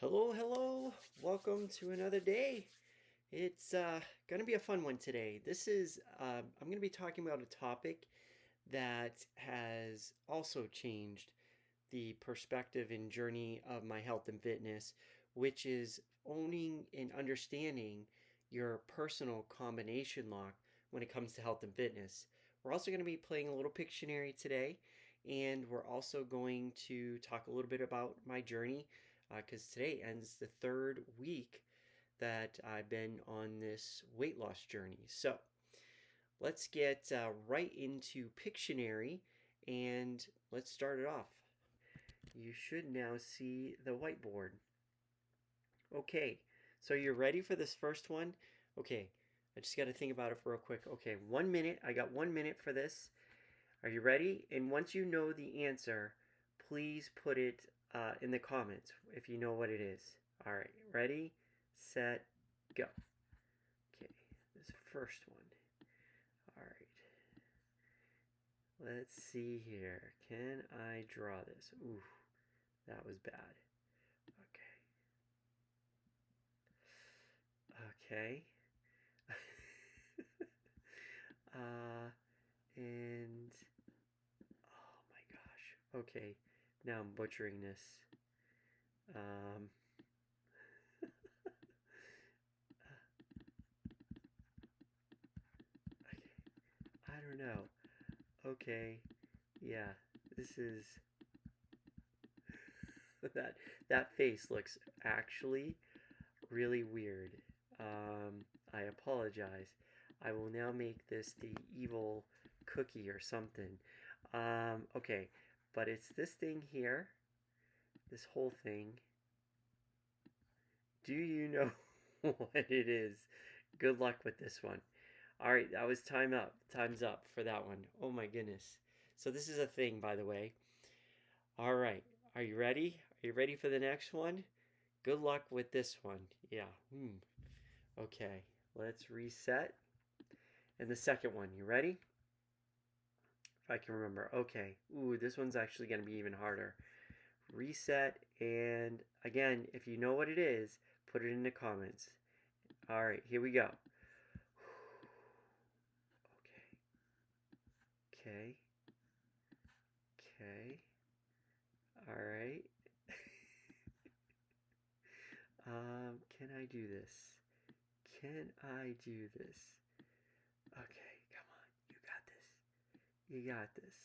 Hello, hello. Welcome to another day. It's going to be a fun one today. I'm going to be talking about a topic that has also changed the perspective and journey of my health and fitness, which is owning and understanding your personal combination lock when it comes to health and fitness. We're also going to be playing a little Pictionary today, and we're also going to talk a little bit about my journey because today ends the third week that I've been on this weight loss journey. So let's get right into Pictionary and let's start it off. You should now see the whiteboard. Okay, so you're ready for this first one? Okay, I just got to think about it for real quick. Okay, 1 minute. I got 1 minute for this. Are you ready? And once you know the answer, please put it in the comments if you know what it is. All right, ready, set, go. Okay, this first one. All right, let's see here. Can I draw this? Ooh, that was bad. Okay. Okay. uh, and oh my gosh. Okay, now I'm butchering this. Um, okay, I don't know. Okay, yeah, this is that face looks actually really weird. I apologize. I will now make this the evil cookie or something. Okay, but it's this thing here, this whole thing. Do you know what it is? Good luck with this one. All right, that was time up. Time's up for that one. Oh my goodness. So this is a thing, by the way. All right, are you ready? Are you ready for the next one? Good luck with this one. Yeah. Okay, let's reset. And the second one, you ready? If I can remember. Okay. Ooh, this one's actually going to be even harder. Reset. And again, if you know what it is, put it in the comments. All right, here we go. Okay. Okay. Okay. All right. Can I do this? Can I do this? Okay, come on. You got this. You got this.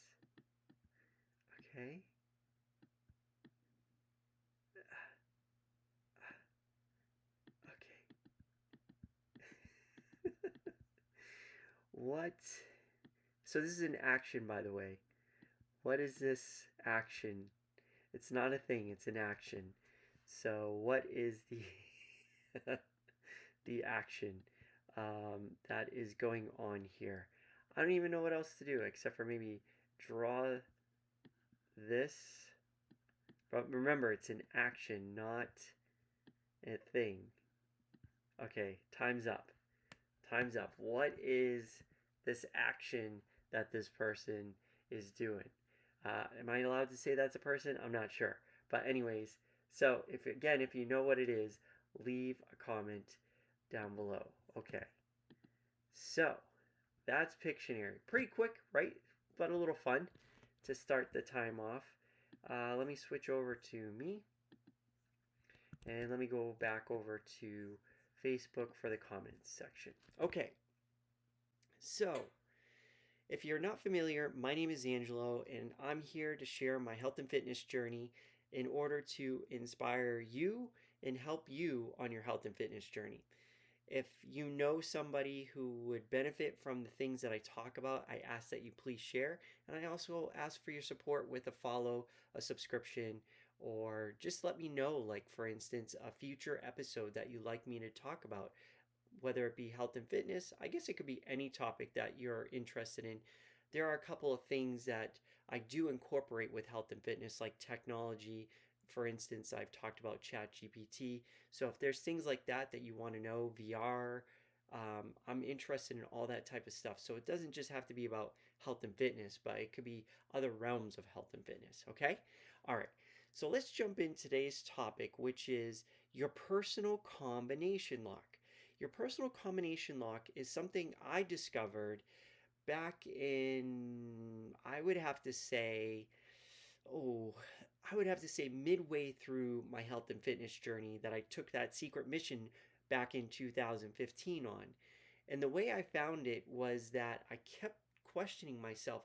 Okay. Okay. What? So this is an action, by the way. What is this action? It's not a thing, it's an action. So what is the the action that is going on here? I don't even know what else to do except for maybe draw this. But remember, it's an action, not a thing. Okay, time's up. Time's up. What is this action that this person is doing? Am I allowed to say that's a person? I'm not sure. But anyways, so if you know what it is, leave a comment down below. Okay. So that's Pictionary. Pretty quick, right? But a little fun to start the time off. Let me switch over to me. And let me go back over to Facebook for the comments section. Okay. So, if you're not familiar, my name is Angelo, and I'm here to share my health and fitness journey in order to inspire you and help you on your health and fitness journey. If you know somebody who would benefit from the things that I talk about, I ask that you please share. And I also ask for your support with a follow, a subscription, or just let me know, like, for instance, a future episode that you'd like me to talk about, whether it be health and fitness. I guess it could be any topic that you're interested in. There are a couple of things that I do incorporate with health and fitness, like technology. For instance, I've talked about ChatGPT. So if there's things like that that you want to know, VR, I'm interested in all that type of stuff. So it doesn't just have to be about health and fitness, but it could be other realms of health and fitness. Okay? All right. So let's jump in today's topic, which is your personal combination lock. Your personal combination lock is something I discovered back in, oh, I would have to say midway through my health and fitness journey that I took that secret mission back in 2015 on. And the way I found it was that I kept questioning myself,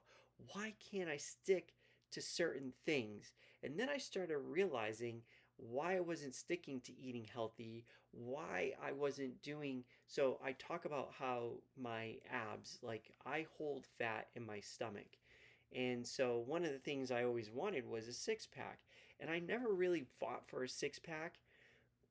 why can't I stick to certain things? And then I started realizing why I wasn't sticking to eating healthy, why I wasn't doing. So I talk about how my abs, like I hold fat in my stomach. And so one of the things I always wanted was a six pack. And I never really fought for a six pack,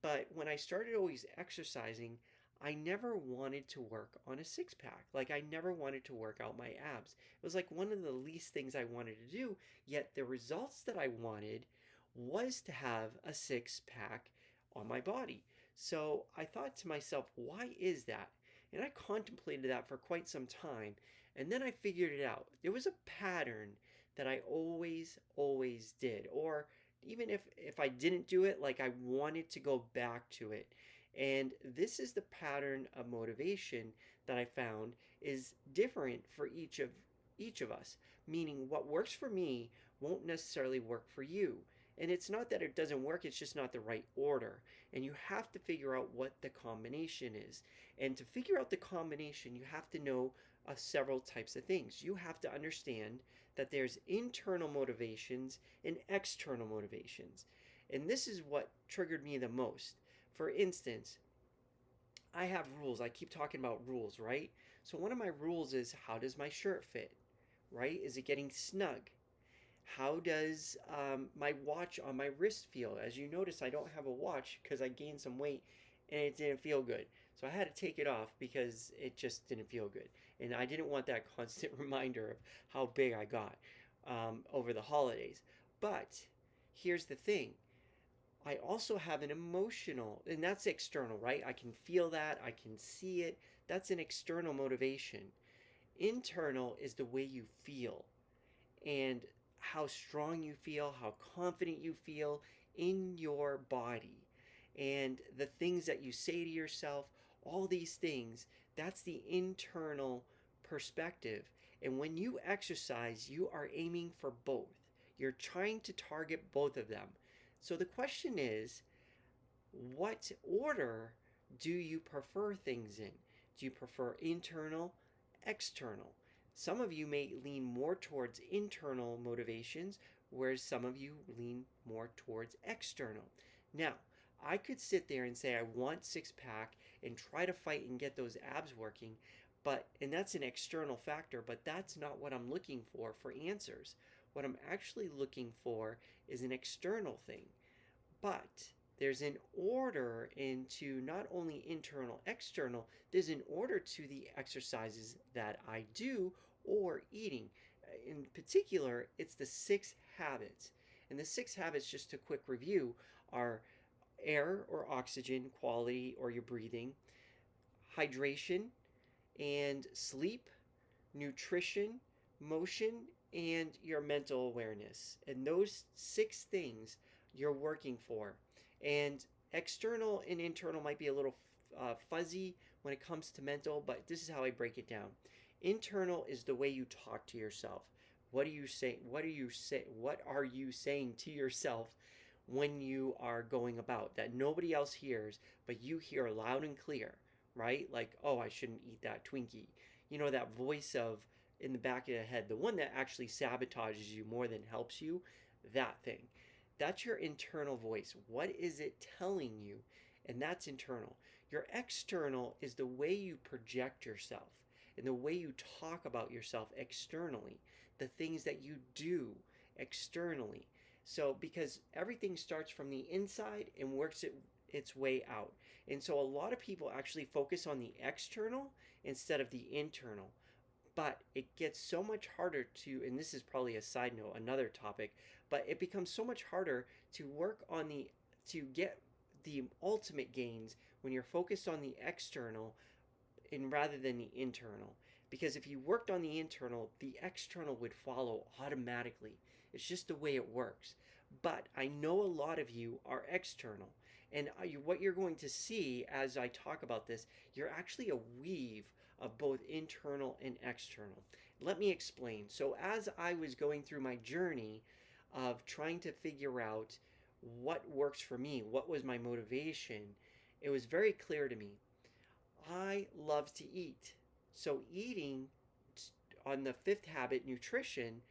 but when I started always exercising, I never wanted to work on a six pack. Like, I never wanted to work out my abs. It was like one of the least things I wanted to do, yet the results that I wanted was to have a six pack on my body. So I thought to myself, why is that? And I contemplated that for quite some time. And then I figured it out. There was a pattern that I always did. Or even if I didn't do it, like I wanted to go back to it. And this is the pattern of motivation that I found is different for each of us, meaning what works for me won't necessarily work for you. And it's not that it doesn't work, it's just not the right order. And you have to figure out what the combination is. And to figure out the combination, you have to know several types of things. You have to understand that there's internal motivations and external motivations. And this is what triggered me the most. For instance, I have rules. I keep talking about rules, right? So one of my rules is, how does my shirt fit? Right? Is it getting snug? How does my watch on my wrist feel? As you notice, I don't have a watch because I gained some weight and it didn't feel good. So I had to take it off because it just didn't feel good. And I didn't want that constant reminder of how big I got over the holidays. But here's the thing, I also have an emotional, and that's external, right? I can feel that, I can see it. That's an external motivation. Internal is the way you feel and how strong you feel, how confident you feel in your body, and the things that you say to yourself, all these things, that's the internal perspective. And when you exercise, you are aiming for both. You're trying to target both of them. So the question is, what order do you prefer things in? Do you prefer internal, external? Some of you may lean more towards internal motivations, whereas some of you lean more towards external. Now, I could sit there and say I want six pack and try to fight and get those abs working, and that's an external factor, but that's not what I'm looking for answers. What I'm actually looking for is an external thing. But there's an order into not only internal, external, there's an order to the exercises that I do or eating. In particular, it's the six habits. And the six habits, just a quick review, are air or oxygen quality or your breathing, hydration and sleep, nutrition, motion, and your mental awareness. And those six things you're working for. And external and internal might be a little fuzzy when it comes to mental, but this is how I break it down. Internal is the way you talk to yourself. What do you say? What are you saying to yourself when you are going about that nobody else hears, but you hear loud and clear, right? Like, oh, I shouldn't eat that Twinkie. You know, that voice of in the back of the head, the one that actually sabotages you more than helps you, that thing. That's your internal voice. What is it telling you? And that's internal. Your external is the way you project yourself and the way you talk about yourself externally, the things that you do externally. So, because everything starts from the inside and works its way out. And so, a lot of people actually focus on the external instead of the internal. But it gets so much harder to, and this is probably a side note, another topic, but it becomes so much harder to work on to get the ultimate gains when you're focused on the external and rather than the internal. Because if you worked on the internal, the external would follow automatically. It's just the way it works. But I know a lot of you are external. And what you're going to see as I talk about this, you're actually a weave of both internal and external. Let me explain. So, as I was going through my journey of trying to figure out what works for me, what was my motivation, it was very clear to me. I love to eat. So, eating on the fifth habit, nutrition,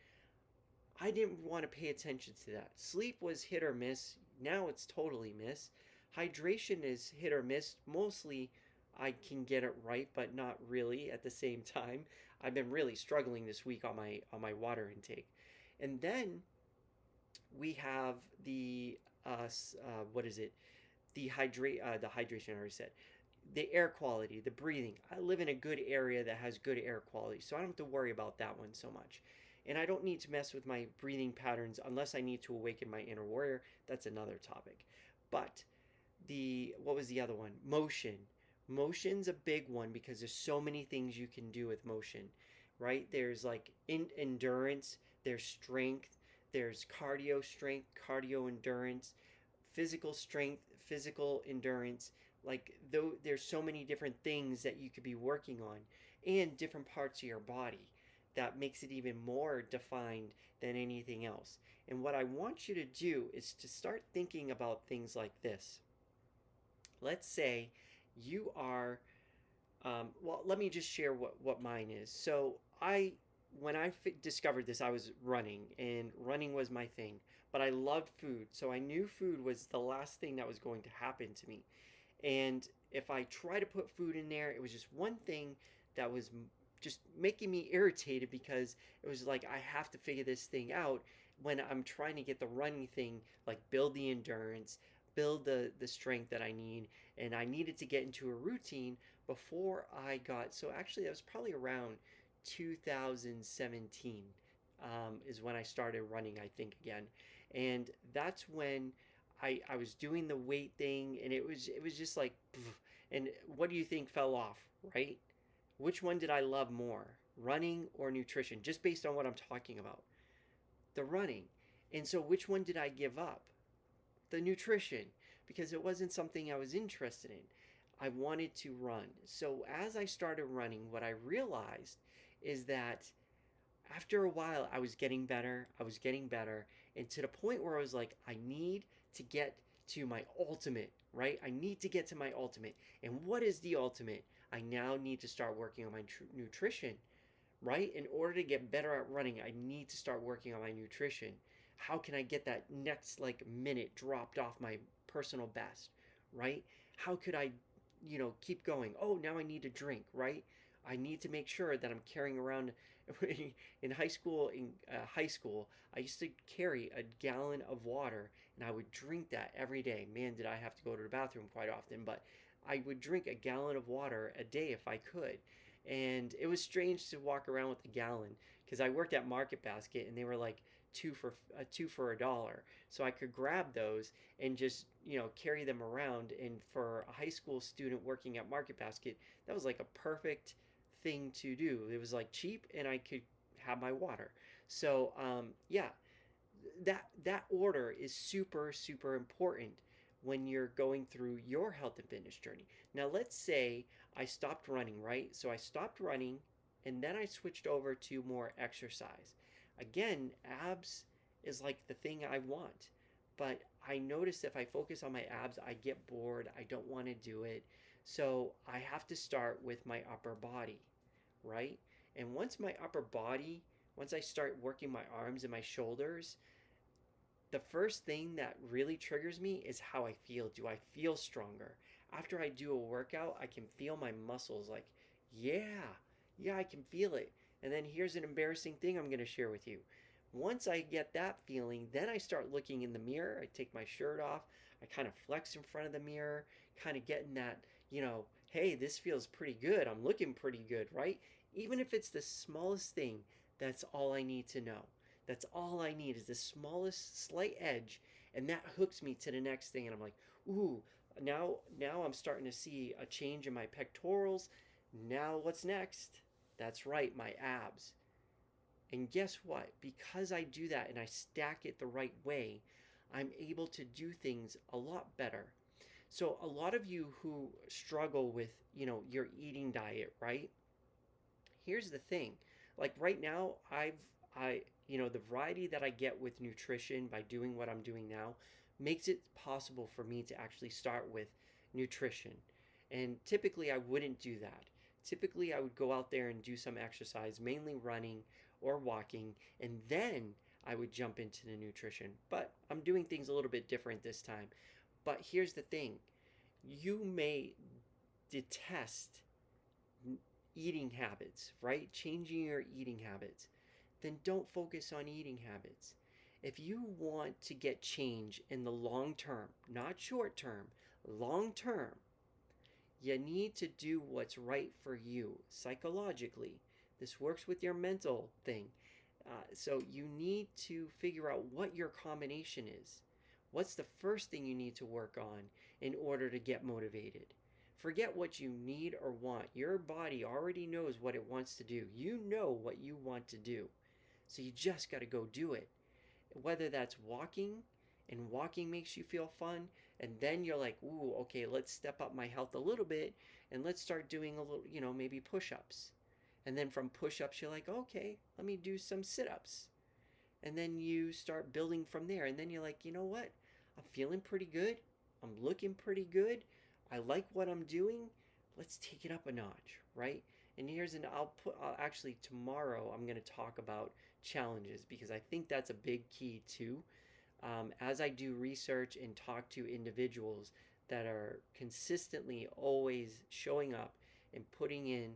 I didn't want to pay attention to that. Sleep was hit or miss. Now it's totally miss. Hydration is hit or miss. Mostly I can get it right, but not really at the same time. I've been really struggling this week on my water intake. And then we have the what is it? The hydration I already said. The air quality, the breathing. I live in a good area that has good air quality, so I don't have to worry about that one so much. And I don't need to mess with my breathing patterns unless I need to awaken my inner warrior. That's another topic. But the what was the other one? Motion. Motion's a big one because there's so many things you can do with motion, right? There's like endurance, there's strength, there's cardio strength, cardio endurance, physical strength, physical endurance. Like though there's so many different things that you could be working on and different parts of your body that makes it even more defined than anything else. And what I want you to do is to start thinking about things like this. Let's say you are, well, let me just share what mine is. So when I discovered this, I was running, and running was my thing. But I loved food, so I knew food was the last thing that was going to happen to me. And if I try to put food in there, it was just one thing that was just making me irritated because it was like I have to figure this thing out when I'm trying to get the running thing, like build the endurance, build the strength that I need, and I needed to get into a routine before I got. So actually, that was probably around 2017 is when I started running, I think again, and that's when I was doing the weight thing, and it was just like, and what do you think fell off, right? Which one did I love more, running or nutrition? Just based on what I'm talking about, the running. And so, which one did I give up? The nutrition, because it wasn't something I was interested in. I wanted to run. So, as I started running, what I realized is that after a while, I was getting better. I was getting better. And to the point where I was like, I need to get to my ultimate, right? I need to get to my ultimate. And what is the ultimate? I now need to start working on my nutrition, right? In order to get better at running, I need to start working on my nutrition. How can I get that next like minute dropped off my personal best, right? How could I, keep going? Oh, now I need to drink, right? I need to make sure that I'm carrying around in high school, I used to carry a gallon of water and I would drink that every day. Man, did I have to go to the bathroom quite often, but I would drink a gallon of water a day if I could. And it was strange to walk around with a gallon because I worked at Market Basket and they were like two for a dollar. So I could grab those and just, carry them around. And for a high school student working at Market Basket, that was like a perfect thing to do. It was like cheap and I could have my water. So yeah, that order is super super important when you're going through your health and fitness journey. Now let's say I stopped running, right? So I stopped running and then I switched over to more exercise. Again, abs is like the thing I want. But I notice if I focus on my abs, I get bored. I don't want to do it. So I have to start with my upper body, right? And once my upper body, once I start working my arms and my shoulders, the first thing that really triggers me is how I feel. Do I feel stronger? After I do a workout, I can feel my muscles like, yeah, yeah, I can feel it. And then here's an embarrassing thing I'm going to share with you. Once I get that feeling, then I start looking in the mirror. I take my shirt off. I kind of flex in front of the mirror, kind of getting that, hey, this feels pretty good. I'm looking pretty good, right? Even if it's the smallest thing, that's all I need to know. That's all I need is the smallest slight edge, and that hooks me to the next thing. And I'm like, ooh, now I'm starting to see a change in my pectorals. Now what's next? That's right, my abs. And guess what? Because I do that and I stack it the right way, I'm able to do things a lot better. So a lot of you who struggle with, your eating diet, right? Here's the thing. Like right now, the variety that I get with nutrition by doing what I'm doing now makes it possible for me to actually start with nutrition. And typically I wouldn't do that. Typically I would go out there and do some exercise, mainly running or walking, and then I would jump into the nutrition. But I'm doing things a little bit different this time. But here's the thing. You may detest eating habits, right? Changing your eating habits, then don't focus on eating habits. If you want to get change in the long term, not short term, long term, you need to do what's right for you psychologically. This works with your mental thing. So you need to figure out what your combination is. What's the first thing you need to work on in order to get motivated? Forget what you need or want. Your body already knows what it wants to do. You know what you want to do. So you just got to go do it. Whether that's walking, and walking makes you feel fun, and then you're like, ooh, okay, let's step up my health a little bit and let's start doing a little, maybe push ups. And then from push ups, you're like, okay, let me do some sit ups. And then you start building from there. And then you're like, you know what? I'm feeling pretty good. I'm looking pretty good. I like what I'm doing. Let's take it up a notch, right? And I'll actually tomorrow I'm going to talk about challenges because I think that's a big key too. As I do research and talk to individuals that are consistently always showing up and putting in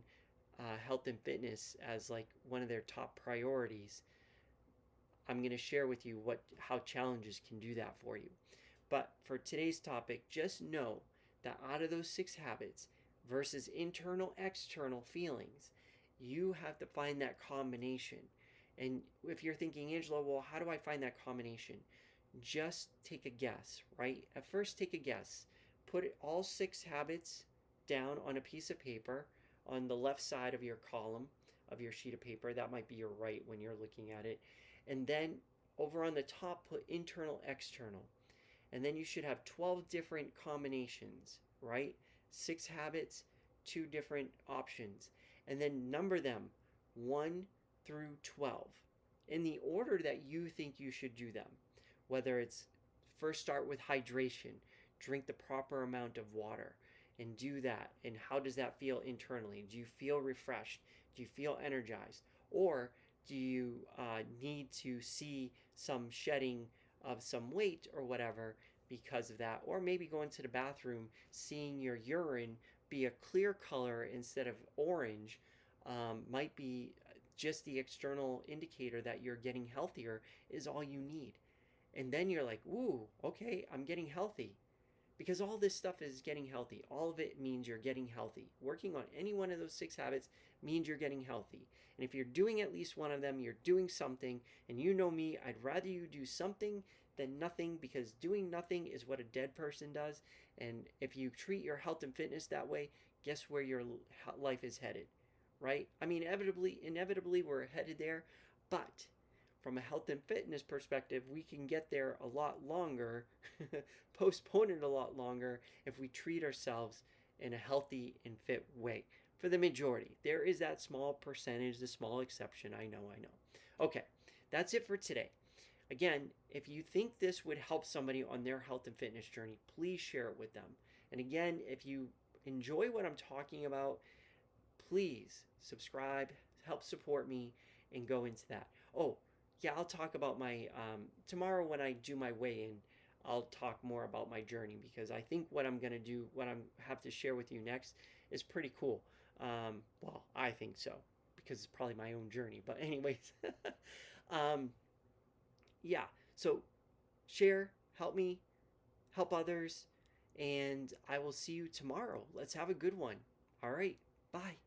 health and fitness as like one of their top priorities, I'm going to share with you how challenges can do that for you. But for today's topic, just know that out of those 6 habits versus internal external feelings, you have to find that combination. And if you're thinking, Angela, well, how do I find that combination? Just take a guess, right? At first, take a guess. Put all 6 habits down on a piece of paper on the left side of your column of your sheet of paper. That might be your right when you're looking at it. And then over on the top, put internal, external. And then you should have 12 different combinations, right? 6 habits, 2 different options. And then number them 1 through 12 in the order that you think you should do them. Whether it's first start with hydration, drink the proper amount of water and do that. And how does that feel internally? Do you feel refreshed? Do you feel energized? Or do you need to see some shedding of some weight or whatever because of that? Or maybe going to the bathroom, seeing your urine be a clear color instead of orange might be just the external indicator that you're getting healthier is all you need. And then you're like, ooh, okay, I'm getting healthy. Because all this stuff is getting healthy. All of it means you're getting healthy. Working on any one of those 6 habits means you're getting healthy. And if you're doing at least one of them, you're doing something. And you know me, I'd rather you do something than nothing because doing nothing is what a dead person does. And if you treat your health and fitness that way, guess where your life is headed, right? I mean, inevitably we're headed there, but from a health and fitness perspective, we can get there a lot longer, postpone it a lot longer if we treat ourselves in a healthy and fit way. For the majority, there is that small percentage, the small exception. I know. Okay, that's it for today. Again, if you think this would help somebody on their health and fitness journey, please share it with them. And again, if you enjoy what I'm talking about, please subscribe, help support me, and go into that. Oh, yeah, I'll talk about my tomorrow when I do my weigh-in. I'll talk more about my journey because I think what I'm gonna do, what I'm have to share with you next, is pretty cool. Well, I think so because it's probably my own journey. But anyways, yeah. So share, help me, help others, and I will see you tomorrow. Let's have a good one. All right. Bye.